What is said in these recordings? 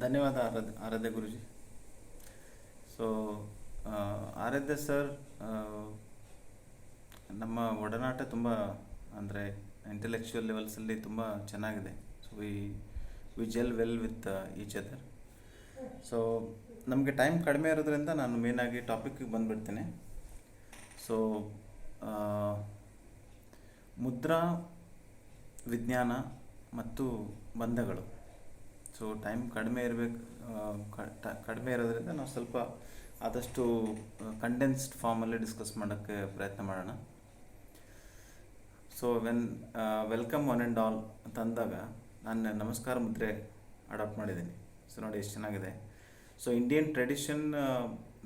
ಧನ್ಯವಾದ ಆರಾಧ್ಯ ಗುರುಜಿ. ಸೊ ಆರಾಧ್ಯ ಸರ್, ನಮ್ಮ ಒಡನಾಟ ತುಂಬ ಅಂದರೆ ಇಂಟೆಲೆಕ್ಚುಯಲ್ ಲೆವೆಲ್ಸಲ್ಲಿ ತುಂಬ ಚೆನ್ನಾಗಿದೆ. So we gel well with each other. So ನಮಗೆ ಟೈಮ್ ಕಡಿಮೆ ಇರೋದ್ರಿಂದ ನಾನು ಮೇನಾಗಿ ಟಾಪಿಕ್ಗೆ ಬಂದುಬಿಡ್ತೇನೆ. ಸೊ ಮುದ್ರಾ ವಿಜ್ಞಾನ ಮತ್ತು ಬಂಧಗಳು. ಸೊ ಟೈಮ್ ಕಡಿಮೆ ಇರೋದ್ರಿಂದ ನಾವು ಸ್ವಲ್ಪ ಆದಷ್ಟು ಕಂಡೆನ್ಸ್ಡ್ ಫಾರ್ಮಲ್ಲಿ ಡಿಸ್ಕಸ್ ಮಾಡೋಕ್ಕೆ ಪ್ರಯತ್ನ ಮಾಡೋಣ. So welcome one and all ಅಂತ ಅಂದಾಗ ನಾನು ನಮಸ್ಕಾರ ಮುದ್ರೆ ಅಡಾಪ್ಟ್ ಮಾಡಿದ್ದೀನಿ. ಸೊ ನೋಡಿ ಎಷ್ಟು ಚೆನ್ನಾಗಿದೆ. ಸೊ ಇಂಡಿಯನ್ ಟ್ರೆಡಿಷನ್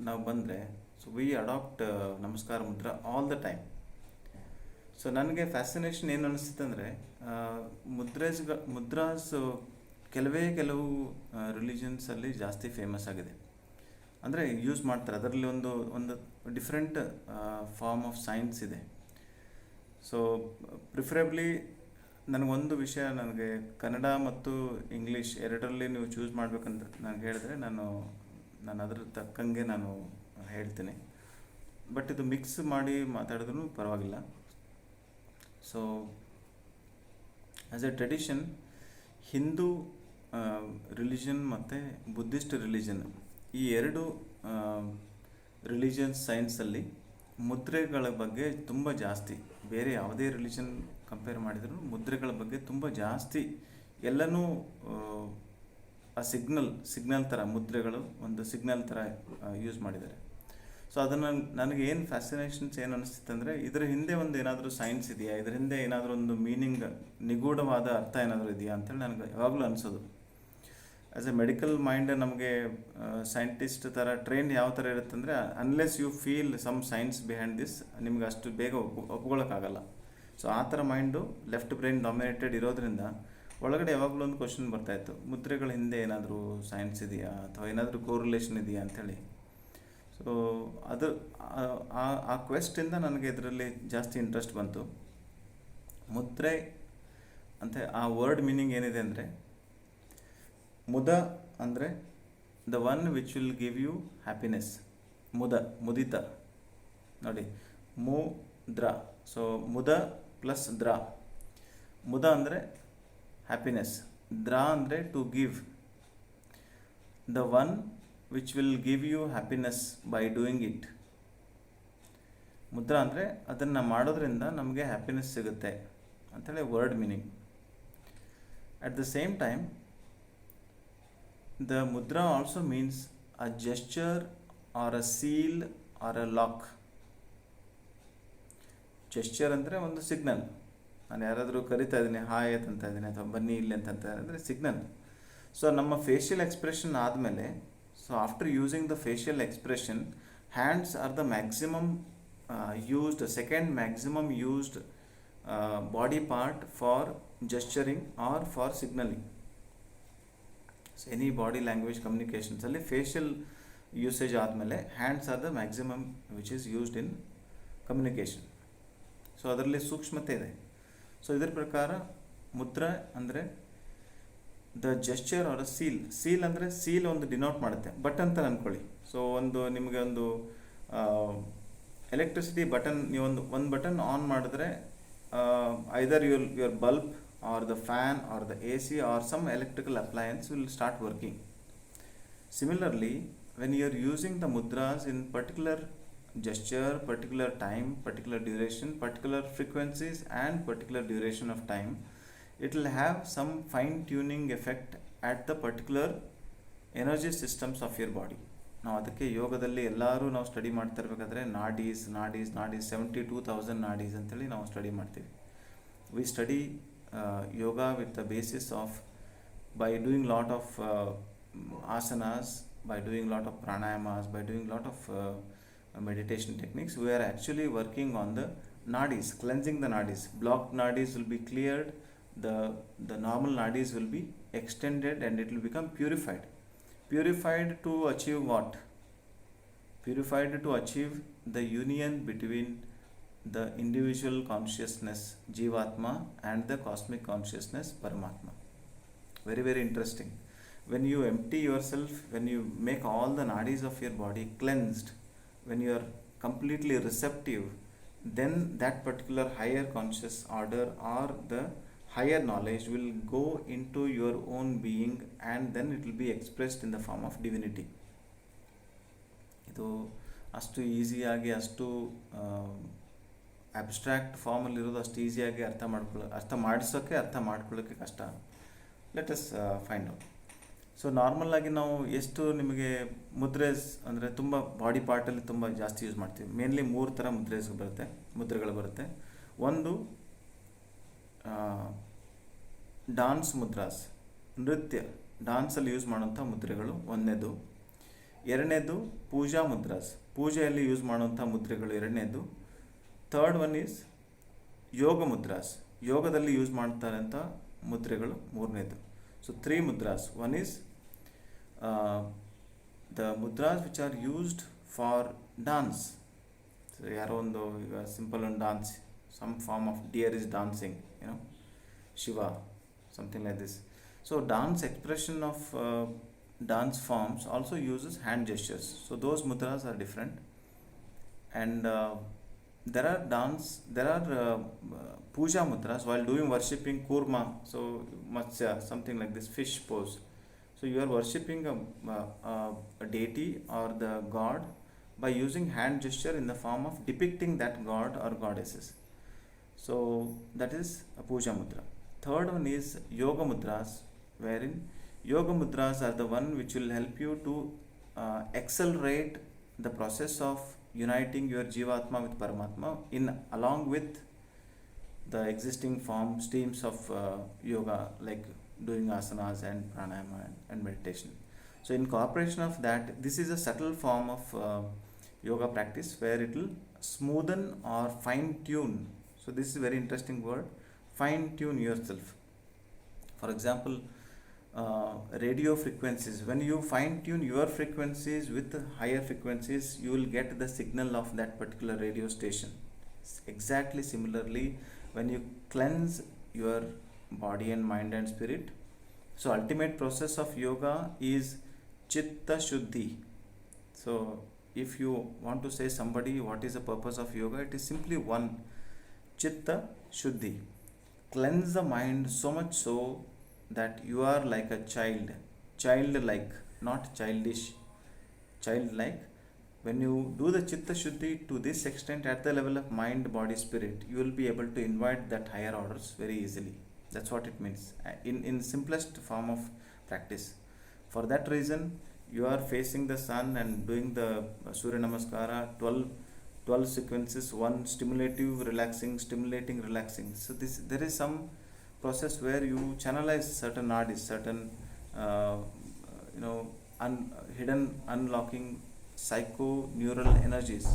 ನಾವು ಬಂದರೆ ಸೊ ವಿ ಅಡಾಪ್ಟ್ ನಮಸ್ಕಾರ ಮುದ್ರ ಆಲ್ ದ ಟೈಮ್. ಸೊ ನನಗೆ ಫ್ಯಾಸಿನೇಷನ್ ಏನು ಅನಿಸುತ್ತೆ ಅಂದರೆ ಮುದ್ರಾಸ್ ಕೆಲವು ರಿಲಿಜನ್ಸಲ್ಲಿ ಜಾಸ್ತಿ ಫೇಮಸ್ ಆಗಿದೆ. ಅಂದರೆ ಯೂಸ್ ಮಾಡ್ತಾರೆ, ಅದರಲ್ಲಿ ಒಂದು ಡಿಫ್ರೆಂಟ್ ಫಾರ್ಮ್ ಆಫ್ ಸೈನ್ಸ್ ಇದೆ. ಸೊ ಪ್ರಿಫರೇಬ್ಲಿ ನನಗೊಂದು ವಿಷಯ, ನನಗೆ ಕನ್ನಡ ಮತ್ತು ಇಂಗ್ಲೀಷ್ ಎರಡರಲ್ಲಿ ನೀವು ಚೂಸ್ ಮಾಡಬೇಕಂತ ನನಗೆ ಹೇಳಿದ್ರೆ ನಾನು ಅದ್ರ ತಕ್ಕಂಗೆ ನಾನು ಹೇಳ್ತೀನಿ. ಬಟ್ ಇದು ಮಿಕ್ಸ್ ಮಾಡಿ ಮಾತಾಡಿದ್ರೂ ಪರವಾಗಿಲ್ಲ. So as A tradition, Hindu religion ಮತ್ತು ಬುದ್ಧಿಸ್ಟ್ ರಿಲಿಜನ್, ಈ ಎರಡು ರಿಲಿಜನ್ಸ್ ಸೈನ್ಸಲ್ಲಿ ಮುದ್ರೆಗಳ ಬಗ್ಗೆ ತುಂಬ ಜಾಸ್ತಿ, ಬೇರೆ ಯಾವುದೇ ರಿಲಿಜನ್ ಕಂಪೇರ್ ಮಾಡಿದರೂ ಮುದ್ರೆಗಳ ಬಗ್ಗೆ ತುಂಬ ಜಾಸ್ತಿ ಎಲ್ಲನೂ ಆ ಸಿಗ್ನಲ್ ಥರ, ಮುದ್ರೆಗಳು ಒಂದು ಸಿಗ್ನಲ್ ಥರ ಯೂಸ್ ಮಾಡಿದ್ದಾರೆ. ಸೊ ಅದನ್ನು ನನಗೆ ಏನು ಫ್ಯಾಸಿನೇಷನ್ಸ್ ಏನು ಅನಿಸ್ತಿತ್ತು ಅಂದರೆ, ಇದರ ಹಿಂದೆ ಒಂದು ಏನಾದರೂ ಸೈನ್ಸ್ ಇದೆಯಾ, ಇದರ ಹಿಂದೆ ಏನಾದರೂ ಒಂದು ಮೀನಿಂಗ್, ನಿಗೂಢವಾದ ಅರ್ಥ ಏನಾದರೂ ಇದೆಯಾ ಅಂತೇಳಿ ನನಗೆ ಯಾವಾಗಲೂ ಅನಿಸೋದು. ಆ್ಯಸ್ ಎ ಮೆಡಿಕಲ್ ಮೈಂಡ್ ನಮಗೆ ಸೈಂಟಿಸ್ಟ್ ಥರ ಟ್ರೈನ್ ಯಾವ ಥರ ಇರುತ್ತೆ ಅಂದರೆ, unless you feel some science behind this, ನಿಮ್ಗೆ ಅಷ್ಟು ಬೇಗ ಒಪ್ಕೊಳ್ಳೋಕ್ಕಾಗಲ್ಲ. ಸೊ ಆ ಥರ ಮೈಂಡು ಲೆಫ್ಟ್ ಬ್ರೈನ್ ಡಾಮಿನೇಟೆಡ್ ಇರೋದ್ರಿಂದ ಒಳಗಡೆ ಯಾವಾಗಲೂ ಒಂದು ಕ್ವಶನ್ ಬರ್ತಾಯಿತ್ತು, ಮುದ್ರೆಗಳ ಹಿಂದೆ ಏನಾದರೂ ಸೈನ್ಸ್ ಇದೆಯಾ ಅಥವಾ ಏನಾದರೂ ಕೋರಿಲೇಷನ್ ಇದೆಯಾ ಅಂಥೇಳಿ. ಸೊ ಅದು ಆ ಕ್ವೆಸ್ಟಿಂದ ನನಗೆ ಇದರಲ್ಲಿ ಜಾಸ್ತಿ ಇಂಟ್ರೆಸ್ಟ್ ಬಂತು. ಮುದ್ರೆ ಅಂತ ಆ ವರ್ಡ್ ಮೀನಿಂಗ್ ಏನಿದೆ ಅಂದರೆ, ಮುದ ಅಂದರೆ the one which will give you happiness. ಮುದಿತ ನೋಡಿ, ಮುದ್ರ. ಸೊ ಮುದ ಪ್ಲಸ್ ದ್ರ. ಮುದ ಅಂದರೆ ಹ್ಯಾಪಿನೆಸ್, ದ್ರ ಅಂದರೆ to give. The one which will give you happiness by doing it. Mudra ಅಂದರೆ ಅದನ್ನು ಮಾಡೋದ್ರಿಂದ ನಮಗೆ ಹ್ಯಾಪಿನೆಸ್ ಸಿಗುತ್ತೆ ಅಂಥೇಳಿ word meaning. At the same time, the mudra also means a gesture or a seal or a lock. Gesture ಅಂದರೆ ಒಂದು signal. ನಾನು ಯಾರಾದರೂ ಕರಿತಾ ಇದ್ದೀನಿ, ಹಾಯ್ ಅಂತ ಇದ್ದೀನಿ ಅಥವಾ ಬನ್ನಿ ಇಲ್ಲಿ ಅಂತ ಅಂದರೆ ಸಿಗ್ನಲ್. ಸೊ ನಮ್ಮ ಫೇಶಿಯಲ್ ಎಕ್ಸ್ಪ್ರೆಷನ್ ಆದಮೇಲೆ, so after using the facial expression, hands are the maximum used, second maximum used body part for gesturing or for signaling. So any body language ಕಮ್ಯುನಿಕೇಷನ್ಸಲ್ಲಿ ಫೇಶಿಯಲ್ ಯೂಸೇಜ್ ಆದಮೇಲೆ hands are the maximum which is used in communication. So ಅದರಲ್ಲಿ ಸೂಕ್ಷ್ಮತೆ ಇದೆ. So ಇದರ ಪ್ರಕಾರ ಮುದ್ರಾ ಅಂದರೆ the gesture or a seal. Seal ಅಂದರೆ seal ಒಂದು ಡಿನೋಟ್ ಮಾಡುತ್ತೆ, ಬಟನ್ ಅಂತ ಅಂದ್ಕೊಳ್ಳಿ. ಸೊ ನಿಮಗೆ ಒಂದು ಎಲೆಕ್ಟ್ರಿಸಿಟಿ ಬಟನ್, ಒಂದು ಬಟನ್ ಆನ್ ಮಾಡಿದ್ರೆ either your bulb or the fan or the AC or some electrical appliance will start working. Similarly, when you are using the mudras in particular gesture, particular time, particular duration, particular frequencies and particular duration of time, it will have some fine tuning effect at the particular energy systems of your body. ನಾವು ಅದಕ್ಕೆ ಯೋಗದಲ್ಲಿ ಎಲ್ಲರೂ ನಾವು study ಮಾಡ್ತಾ ಇರಬೇಕಾದ್ರೆ nadis 72,000 nadis ಅಂತೇಳಿ ನಾವು study ಮಾಡ್ತೀವಿ. We study yoga with the basis of, by doing lot of asanas, by doing lot of pranayamas, by doing lot of meditation techniques, we are actually working on the nadis, cleansing the nadis. Blocked nadis will be cleared, the normal nadis will be extended and it will become purified to achieve what? Purified to achieve the union between the individual consciousness Jivatma and the cosmic consciousness Paramatma. Very, very interesting. when you empty yourself, when you make all the nadis of your body cleansed, when you are completely receptive, then that particular higher conscious order or the higher knowledge will go into your own being, and then it will be expressed in the form of divinity. ಇದು ಅಷ್ಟು ಈಸಿಯಾಗಿ, ಅಷ್ಟು abstract ಫಾರ್ಮಲ್ಲಿ ಇರೋದು ಅಷ್ಟು ಈಸಿಯಾಗಿ ಅರ್ಥ ಮಾಡ್ಕೊಳ್ಳೋಕ್ಕೆ ಕಷ್ಟ. Let us find out. So ನಾರ್ಮಲ್ಲಾಗಿ ನಾವು ಎಷ್ಟು ನಿಮಗೆ ಮುದ್ರೇಸ್ ಅಂದರೆ ತುಂಬ ಬಾಡಿ ಪಾರ್ಟಲ್ಲಿ ತುಂಬ ಜಾಸ್ತಿ ಯೂಸ್ ಮಾಡ್ತೀವಿ. ಮೇನ್ಲಿ 3 ಥರ ಮುದ್ರೆಗಳು ಬರುತ್ತೆ. ಒಂದು ಡಾನ್ಸ್ ಮುದ್ರಾಸ್, ನೃತ್ಯ ಡಾನ್ಸಲ್ಲಿ ಯೂಸ್ ಮಾಡೋಂಥ ಮುದ್ರೆಗಳು ಒಂದನೇದು. ಎರಡನೇದು ಪೂಜಾ ಮುದ್ರಾಸ್, ಪೂಜೆಯಲ್ಲಿ ಯೂಸ್ ಮಾಡುವಂಥ ಮುದ್ರೆಗಳು ಎರಡನೇದು. ಥರ್ಡ್ ಒನ್ ಈಸ್ ಯೋಗ ಮುದ್ರಾಸ್, ಯೋಗದಲ್ಲಿ ಯೂಸ್ ಮಾಡ್ತಾರಂಥ ಮುದ್ರೆಗಳು ಮೂರನೇದು. So 3 mudras. One is the mudras which are used for dance. So ಯಾರೋ ಒಂದು ಈಗ ಸಿಂಪಲ್ ಒಂದು dance, some form of deer is dancing, Shiva, something like this. So dance expression of dance forms also uses hand gestures. So those mudras are different. And there are puja mudras while doing worshipping kurma, so matsya, something like this, fish pose. So you are worshipping a deity or the god by using hand gesture in the form of depicting that god or goddesses. So that is a puja mudra. Third one is yoga mudras, wherein yoga mudras are the one which will help you to accelerate the process of uniting your jivatma with paramatma along with the existing streams of yoga, like doing asanas and pranayama and meditation. So in cooperation of that, this is a subtle form of yoga practice where it will smoothen or fine tune. So this is a very interesting word, fine tune yourself. For example, radio frequencies, when you fine tune your frequencies with higher frequencies, you will get the signal of that particular radio station. Exactly similarly, when you cleanse your body and mind and spirit, so ultimate process of yoga is chitta shuddhi. So if you want to say somebody what is the purpose of yoga, it is simply one, chitta shuddhi. Cleanse the mind so much so that you are like a childlike, not childish, childlike. When you do the chitta shuddhi to this extent at the level of mind, body, spirit, you will be able to invite that higher orders very easily. That's what it means in simplest form of practice. For that reason, you are facing the sun and doing the Surya Namaskara 12 sequences, one stimulating, relaxing. So there is some process where you channelize certain nadis, certain hidden unlocking psycho-neural energies.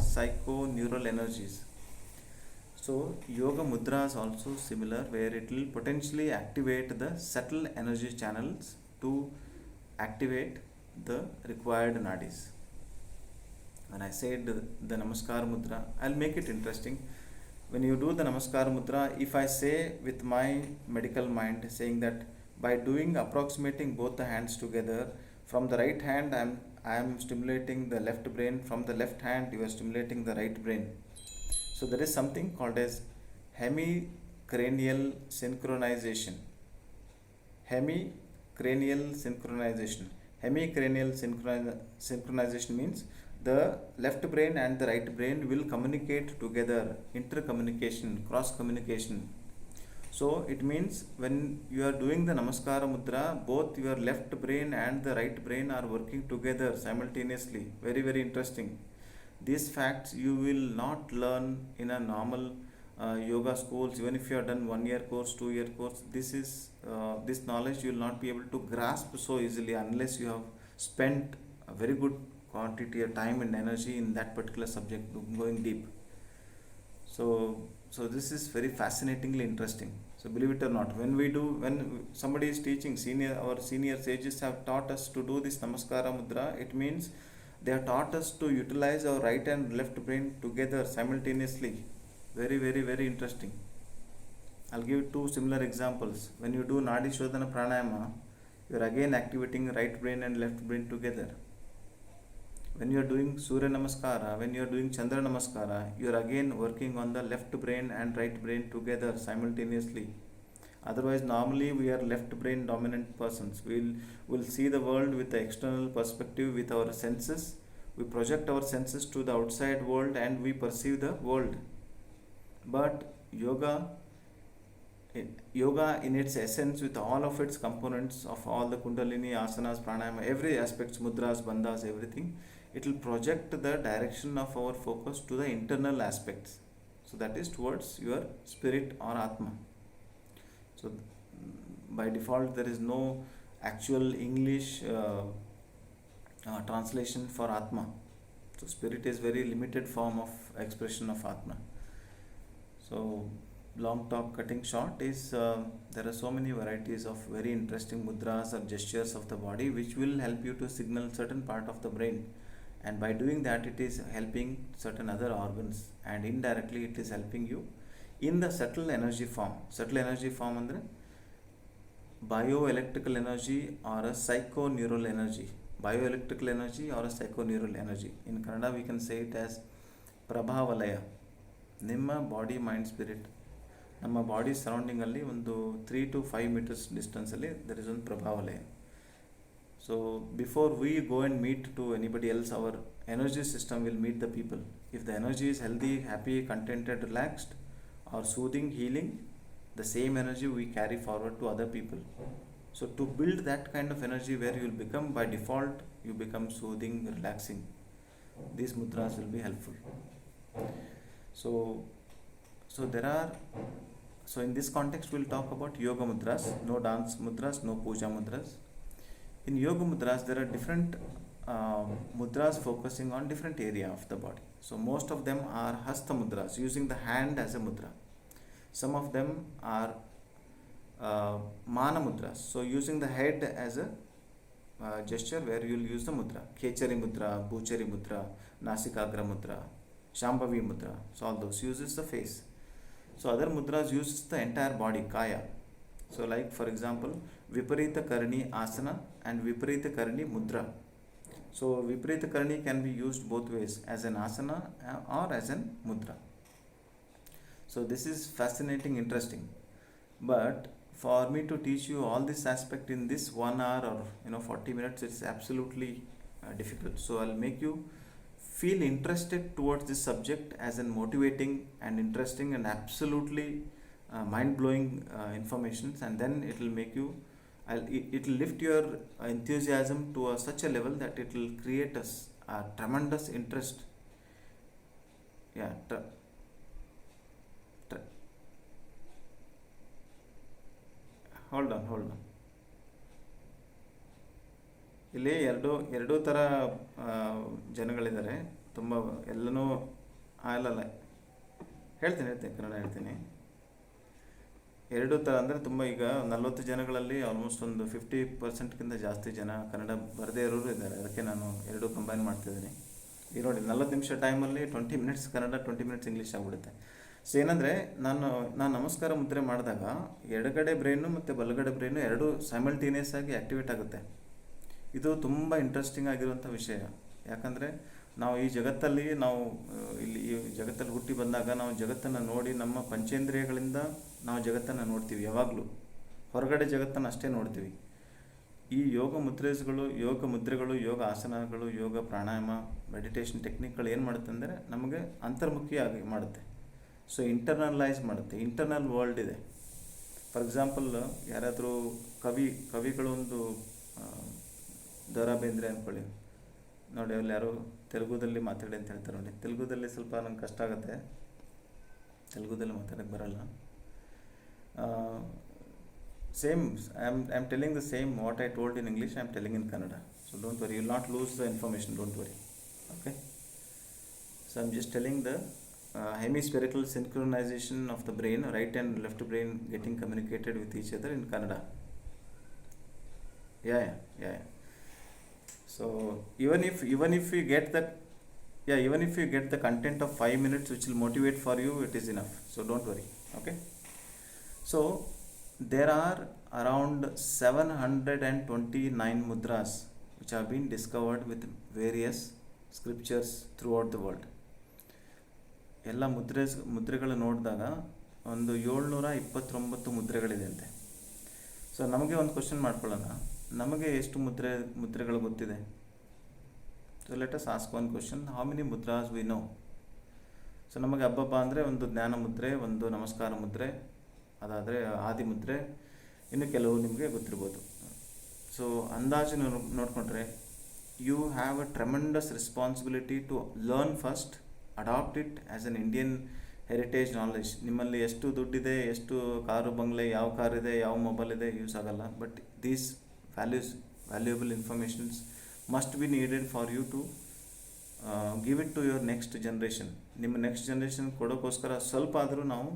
So yoga mudra is also similar, where it will potentially activate the subtle energy channels to activate the required nadis. When I said the Namaskar Mudra, I'll make it interesting. When you do the Namaskar Mudra, if I say with my medical mind, saying that by approximating both the hands together, from the right hand I am stimulating the left brain, from the left hand you are stimulating the right brain. So there is something called as hemicranial synchronization. Hemicranial synchronization means the left brain and the right brain will communicate together, intercommunication, cross communication. So it means when you are doing the Namaskara Mudra, both your left brain and the right brain are working together simultaneously. Very, very interesting. These facts you will not learn in a normal yoga schools, even if you have done 1 year course, 2 year course. This knowledge you will not be able to grasp so easily unless you have spent a very good quantity of time and energy in that particular subject, going deep. So this is very fascinatingly interesting. So believe it or not, when somebody is teaching, our senior sages have taught us to do this Namaskara Mudra, it means they have taught us to utilize our right and left brain together simultaneously. Very, very, very interesting. I'll give 2 similar examples. When you do Nadi Shodhana Pranayama, You are again activating right brain and left brain together. When you are doing Surya Namaskara, when you are doing Chandra Namaskara, you are again working on the left brain and right brain together simultaneously. Otherwise, normally we are left brain dominant persons. We'll see the world with the external perspective with our senses. We project our senses to the outside world and we perceive the world. But yoga in its essence, with all of its components of all the Kundalini, asanas, pranayama, every aspects, mudras, bandhas, everything, it will project the direction of our focus to the internal aspects. So that is towards your spirit or Atma. So by default there is no actual English translation for Atma. So spirit is very limited form of expression of Atma. So long talk cutting short is there are so many varieties of very interesting mudras or gestures of the body which will help you to signal certain part of the brain, and by doing that it is helping certain other organs, and indirectly it is helping you in the subtle energy form. Subtle energy form andre bioelectrical energy or a psychoneural energy. Bioelectrical energy or a psychoneural energy. In Kannada we can say it as ಪ್ರಭಾವಲಯ. ನಿಮ್ಮ body mind spirit ನಮ್ಮ body ಸರೌಂಡಿಂಗಲ್ಲಿ ಒಂದು 3 to 5 meters ಡಿಸ್ಟೆನ್ಸಲ್ಲಿ there is ಒಂದು ಪ್ರಭಾವಲಯ. So before we go and meet to anybody else, our energy system will meet the people. If the energy is healthy, happy, contented, relaxed or soothing, healing, the same energy we carry forward to other people. So to build that kind of energy where you will become, by default you become soothing, relaxing, these mudras will be helpful. So there are, so in this context we'll talk about yoga mudras. No dance mudras, no puja mudras. In yoga mudras there are different mudras focusing on different area of the body. So most of them are hasta mudras, using the hand as a mudra. Some of them are mana mudras, so using the head as a gesture where you will use the mudra. Khechari mudra, Bhuchari mudra, Nasikagra mudra, Shambhavi mudra, so all those uses the face. So other mudras uses the entire body, kaya. So like for example Viparita Karani asana and Viparita Karani mudra. So Viparita Karani can be used both ways, as an asana or as an mudra. So this is fascinating, interesting. But for me to teach you all this aspect in this 1 hour or 40 minutes, it's absolutely difficult. So I'll make you feel interested towards this subject as in motivating and interesting and absolutely mind-blowing informations, and then it will make you, it will lift your enthusiasm to such a level that it will create a tremendous interest. Hold on. ಇಲ್ಲಿ ಎರಡೂ ಥರ ಜನಗಳಿದ್ದಾರೆ. ತುಂಬ ಎಲ್ಲನೂ ಅಲ್ಲಲ್ಲ ಹೇಳ್ತೀನಿ ಕನ್ನಡ ಹೇಳ್ತೀನಿ. ಎರಡೂ ಥರ ಅಂದರೆ ತುಂಬ, ಈಗ 40 ಜನಗಳಲ್ಲಿ ಆಲ್ಮೋಸ್ಟ್ ಒಂದು 50% ಜಾಸ್ತಿ ಜನ ಕನ್ನಡ ಬರದೇ ಇರೋರು ಇದ್ದಾರೆ. ಅದಕ್ಕೆ ನಾನು ಎರಡೂ ಕಂಬೈನ್ ಮಾಡ್ತಿದ್ದೀನಿ. ಈಗ ನೋಡಿ 40 ನಿಮಿಷ ಟೈಮಲ್ಲಿ 20 minutes ಕನ್ನಡ, 20 minutes ಇಂಗ್ಲೀಷ್ ಆಗಿಬಿಡುತ್ತೆ. ಸೊ ಏನಂದರೆ ನಾನು ನಮಸ್ಕಾರ ಮುದ್ರೆ ಮಾಡಿದಾಗ ಎಡಗಡೆ ಬ್ರೈನು ಮತ್ತು ಬಲಗಡೆ ಬ್ರೈನು ಎರಡೂ ಸೈಮಲ್ಟೇನಿಯಸ್ ಆಗಿ ಆ್ಯಕ್ಟಿವೇಟ್ ಆಗುತ್ತೆ. ಇದು ತುಂಬ ಇಂಟ್ರೆಸ್ಟಿಂಗ್ ಆಗಿರುವಂಥ ವಿಷಯ. ಯಾಕಂದರೆ ನಾವು ಈ ಜಗತ್ತಲ್ಲಿ ಈ ಜಗತ್ತಲ್ಲಿ ಹುಟ್ಟಿ ಬಂದಾಗ ನಾವು ಜಗತ್ತನ್ನು ನೋಡಿ ನಮ್ಮ ಪಂಚೇಂದ್ರಿಯಗಳಿಂದ ನಾವು ಜಗತ್ತನ್ನು ನೋಡ್ತೀವಿ. ಯಾವಾಗಲೂ ಹೊರಗಡೆ ಜಗತ್ತನ್ನು ಅಷ್ಟೇ ನೋಡ್ತೀವಿ. ಈ ಯೋಗ ಮುದ್ರೆಗಳು, ಯೋಗ ಆಸನಗಳು, ಯೋಗ ಪ್ರಾಣಾಯಾಮ, ಮೆಡಿಟೇಷನ್ ಟೆಕ್ನಿಕ್ಗಳು ಏನು ಮಾಡುತ್ತೆ ಅಂದರೆ ನಮಗೆ ಅಂತರ್ಮುಖಿಯಾಗಿ ಮಾಡುತ್ತೆ. ಸೊ ಇಂಟರ್ನಲೈಸ್ ಮಾಡುತ್ತೆ. ಇಂಟರ್ನಲ್ ವರ್ಲ್ಡ್ ಇದೆ. ಫಾರ್ ಎಕ್ಸಾಂಪಲ್ ಯಾರಾದರೂ ಕವಿಗಳು ಒಂದು ದ ರಾ ಬೇಂದ್ರೆ ಅಂದ್ಕೊಳ್ಳಿ ನೋಡಿ, ಅಲ್ಲಿ ಯಾರೋ ತೆಲುಗುದಲ್ಲಿ ಮಾತಾಡಿ ಅಂತ ಹೇಳ್ತಾರೆ ನೋಡಿ. ತೆಲುಗುದಲ್ಲಿ ಸ್ವಲ್ಪ ನಂಗೆ ಕಷ್ಟ ಆಗುತ್ತೆ, ತೆಲುಗುದಲ್ಲಿ ಮಾತಾಡೋಕ್ಕೆ ಬರಲ್ಲ. Same I am telling the same what I told in English, I am telling in Kannada. So don't worry, you will not lose the information, don't worry. Okay, so I am just telling the hemispherical synchronization of the brain, right and left brain getting communicated with each other in Kannada. Yeah. So even if you get the content of 5 minutes which will motivate for you, it is enough. So don't worry. Okay. So there are around 729 mudras which have been discovered with various scriptures throughout the world. ಎಲ್ಲ ಮುದ್ರೆಗಳು ನೋಡಿದಾಗ ಒಂದು 729 ಮುದ್ರೆಗಳಿದೆ ಅಂತೆ. So ನಮಗೆ ಒಂದು question ಮಾಡ್ಕೊಳ್ಳೋಣ, ನಮಗೆ ಎಷ್ಟು ಮುದ್ರೆಗಳು ಗೊತ್ತಿದೆ? So let us ask one question, how many mudras we know? So ನಮಗೆ ಹಬ್ಬ ಅಂದರೆ ಒಂದು ಜ್ಞಾನ ಮುದ್ರೆ, ಒಂದು ನಮಸ್ಕಾರ ಮುದ್ರೆ, ಅದಾದರೆ ಆದಿ ಮುದ್ರೆ, ಇನ್ನು ಕೆಲವು ನಿಮಗೆ ಗೊತ್ತಿರ್ಬೋದು. ಸೊ ಅಂದಾಜು ನೋಡಿಕೊಂಡ್ರೆ you have a tremendous responsibility to learn first, adapt it as an Indian heritage knowledge. ನಿಮ್ಮಲ್ಲಿ ಎಷ್ಟು ದುಡ್ಡಿದೆ, ಎಷ್ಟು ಕಾರು ಬಂಗ್ಲೆ, ಯಾವ ಕಾರ್ ಇದೆ, ಯಾವ ಮೊಬೈಲ್ ಇದೆ, ಯೂಸ್ ಆಗಲ್ಲ. But these valuable informations must be needed for you to give it to your next generation. ನಿಮ್ಮ ನೆಕ್ಸ್ಟ್ ಜನ್ರೇಷನ್ ಕೊಡೋಕ್ಕೋಸ್ಕರ ಸ್ವಲ್ಪ ಆದರೂ ನಾವು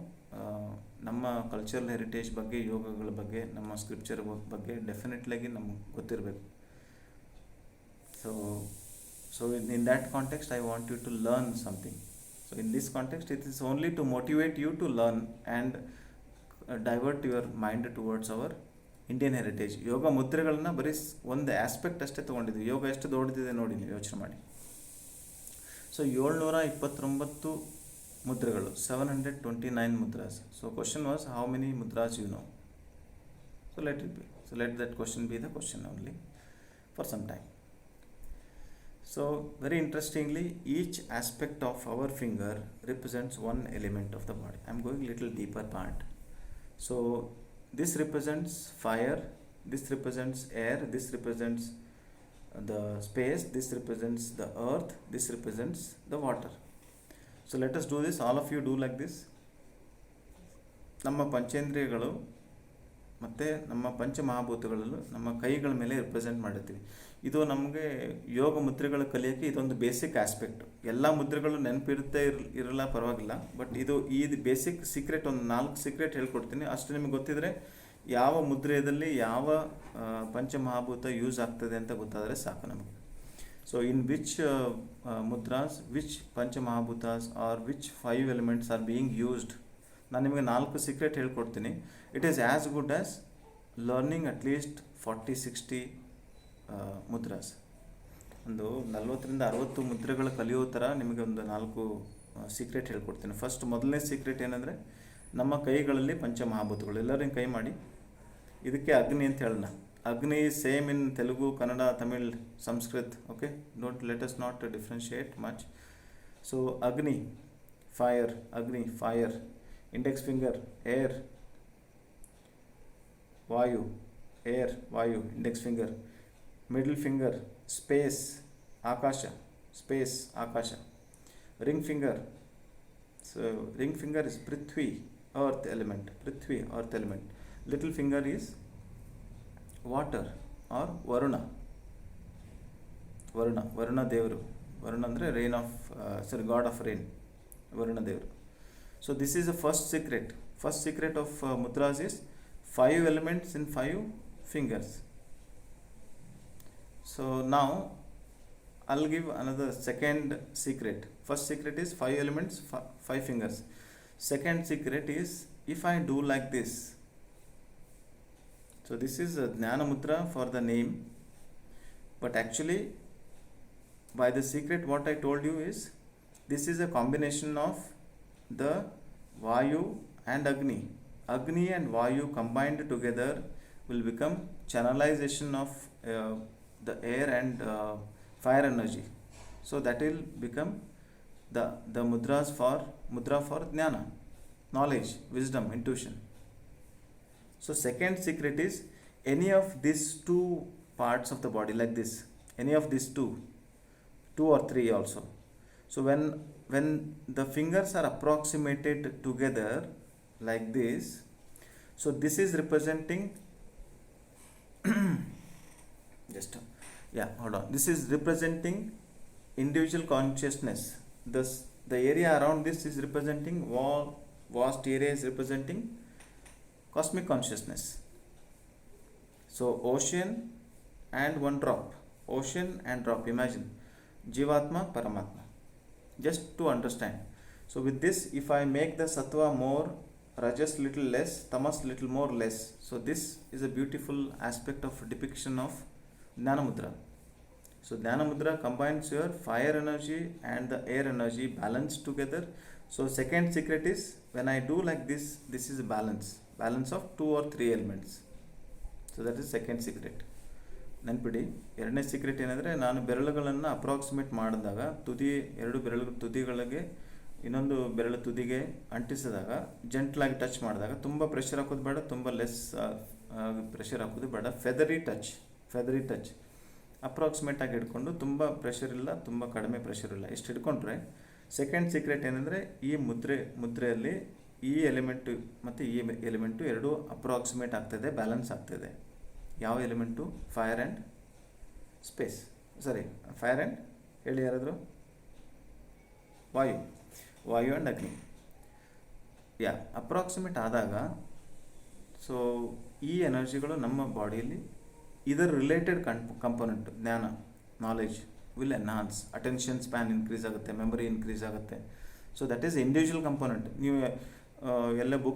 ನಮ್ಮ ಕಲ್ಚರಲ್ ಹೆರಿಟೇಜ್ ಬಗ್ಗೆ, ಯೋಗಗಳ ಬಗ್ಗೆ, ನಮ್ಮ ಸ್ಕ್ರಿಪ್ಚರ್ ಬಗ್ಗೆ ಡೆಫಿನೆಟ್ಲಾಗಿ ನಮ್ಗೆ ಗೊತ್ತಿರಬೇಕು. So in that context I want you to learn something. So in this context it is only to motivate you to learn and divert your mind towards our Indian heritage. ಯೋಗ ಮುದ್ರೆಗಳನ್ನ ಬರೀ ಒಂದು aspect ಅಷ್ಟೇ ತೊಗೊಂಡಿದ್ವಿ. ಯೋಗ ಎಷ್ಟು ದೊಡ್ಡದಿದೆ ನೋಡಿ, ನೀವು ಯೋಚನೆ ಮಾಡಿ. So 729 ಮುದ್ರೆಗಳು, 729 mudras. So question was, how many mudras you know? So let it be. So let that question be the question only for some time. So very interestingly, each aspect of our finger represents one element of the body. I am going little deeper part. So this represents fire, this represents air, this represents the space, this represents the earth, this represents the water. So let us do this. All of you do like this. ನಮ್ಮ ಪಂಚೇಂದ್ರಿಯಗಳು ಮತ್ತು ನಮ್ಮ ಪಂಚಮಹಾಭೂತಗಳಲ್ಲೂ ನಮ್ಮ ಕೈಗಳ ಮೇಲೆ represent ಮಾಡಿರ್ತೀವಿ. ಇದು ನಮಗೆ ಯೋಗ ಮುದ್ರೆಗಳು ಕಲಿಯೋಕ್ಕೆ ಇದೊಂದು ಬೇಸಿಕ್ ಆಸ್ಪೆಕ್ಟ್. ಎಲ್ಲ ಮುದ್ರೆಗಳು ನೆನಪಿರುತ್ತೆ ಇರಲ್ಲ, ಪರವಾಗಿಲ್ಲ. ಬಟ್ ಇದು ಬೇಸಿಕ್ ಸೀಕ್ರೆಟ್, ಒಂದು 4 ಸೀಕ್ರೆಟ್ ಹೇಳ್ಕೊಡ್ತೀನಿ. ಅಷ್ಟು ನಿಮಗೆ ಗೊತ್ತಿದ್ರೆ ಯಾವ ಮುದ್ರೆಯಲ್ಲಿ ಯಾವ ಪಂಚಮಹಾಭೂತ ಯೂಸ್ ಆಗ್ತದೆ ಅಂತ ಗೊತ್ತಾದರೆ ಸಾಕು ನಮಗೆ. So in which mudras which ಪಂಚಮಹಾಭೂತಾಸ್ are which 5 elements are being used, ನಾನು ನಿಮಗೆ 4 ಸೀಕ್ರೆಟ್ ಹೇಳ್ಕೊಡ್ತೀನಿ. It is as good as learning at least 40-60 mudras. ಒಂದು 40-60 ಮುದ್ರೆಗಳು ಕಲಿಯೋ ಥರ ನಿಮಗೆ ಒಂದು 4 ಸೀಕ್ರೆಟ್ ಹೇಳ್ಕೊಡ್ತೀನಿ. ಫಸ್ಟ್ ಮೊದಲನೇ ಸೀಕ್ರೆಟ್ ಏನಂದರೆ, ನಮ್ಮ ಕೈಗಳಲ್ಲಿ ಪಂಚಮಹಾಭೂತಗಳು. ಎಲ್ಲರೂ ಹಿಂಗೆ ಕೈ ಮಾಡಿ. ಇದಕ್ಕೆ ಅಗ್ನಿ ಅಂತ ಹೇಳೋಣ. Agni same in Telugu, Kannada, Tamil, Sanskrit. Okay, don't let us not differentiate much. So Agni, fire, Agni, fire. Index finger, air, Vayu, air, Vayu, index finger. Middle finger, space, akasha, space, akasha. Ring finger, so ring finger is Prithvi, earth element, prithvi, earth element. Little finger is water or varuna. Varuna devaru. Varuna andre rain of god of rain, Varuna devaru. So this is the first secret. First secret of mudras is 5 elements in 5 fingers. So now I'll give another second secret. First secret is 5 elements, 5 fingers. Second secret is, if I do like this, so this is a Jnana Mudra for the name, but actually by the secret what I told you is, this is a combination of the Vayu and Agni. Agni and Vayu combined together will become channelization of the air and fire energy. So that will become the mudra for jnana, knowledge, wisdom, intuition. So second secret is, any of these 2 parts of the body, like this, any of these 2 or 3 also. So when the fingers are approximated together like this, so this is representing this is representing individual consciousness. The area around this is representing vast area is representing cosmic consciousness. So ocean and one drop, ocean and drop. Imagine Jivatma, Paramatma. Just to understand. So with this, if I make the sattva more Rajas little less, Tamas little more less. So this is a beautiful aspect of depiction of Jnana Mudra. So Jnana Mudra combines your fire energy and the air energy balanced together. So second secret is when I do like this, this is a balance of 2 or 3 elements. So that is second secret. ನೆನ್ಪಿಡಿ. ಎರಡನೇ secret ಏನಂದರೆ, ನಾನು ಬೆರಳುಗಳನ್ನು approximate ಮಾಡಿದಾಗ ಎರಡು ಬೆರಳು ತುದಿಗಳಿಗೆ ಇನ್ನೊಂದು ಬೆರಳು ತುದಿಗೆ ಅಂಟಿಸಿದಾಗ ಜೆಂಟ್ಲಾಗಿ ಟಚ್ ಮಾಡಿದಾಗ ತುಂಬ ಪ್ರೆಷರ್ ಹಾಕೋದು ಬೇಡ, ತುಂಬ ಲೆಸ್ ಪ್ರೆಷರ್ ಹಾಕೋದು ಬೇಡ. ಫೆದರಿ ಟಚ್ ಅಪ್ರಾಕ್ಸಿಮೇಟಾಗಿ ಹಿಡ್ಕೊಂಡು, ತುಂಬ ಪ್ರೆಷರ್ ಇಲ್ಲ, ತುಂಬ ಕಡಿಮೆ ಪ್ರೆಷರ್ ಇಲ್ಲ, ಇಷ್ಟು ಹಿಡ್ಕೊಂಡ್ರೆ ಸೆಕೆಂಡ್ ಸೀಕ್ರೆಟ್ ಏನಂದರೆ, ಈ ಮುದ್ರೆಯಲ್ಲಿ ಈ ಎಲಿಮೆಂಟು ಮತ್ತು ಈ ಎಲಿಮೆಂಟು ಎರಡೂ ಅಪ್ರಾಕ್ಸಿಮೇಟ್ ಆಗ್ತಾಯಿದೆ, ಬ್ಯಾಲೆನ್ಸ್ ಆಗ್ತಾಯಿದೆ. ಯಾವ element? Fire and space, fire and ಹೇಳಿ ಯಾರಾದರೂ? ವಾಯು ಆ್ಯಂಡ್ ಅಗ್ನಿ. ಅಪ್ರಾಕ್ಸಿಮೇಟ್ ಆದಾಗ ಸೊ ಈ ಎನರ್ಜಿಗಳು ನಮ್ಮ ಬಾಡಿಯಲ್ಲಿ ಇದರ ರಿಲೇಟೆಡ್ ಕಂಪೋನೆಂಟ್, ಜ್ಞಾನ, knowledge will enhance, attention span increase ಆಗುತ್ತೆ, ಮೆಮೊರಿ ಇನ್ಕ್ರೀಸ್ ಆಗುತ್ತೆ. So that is individual component. ನೀವು ಎಲ್ಲ ಬುಕ್ಸ್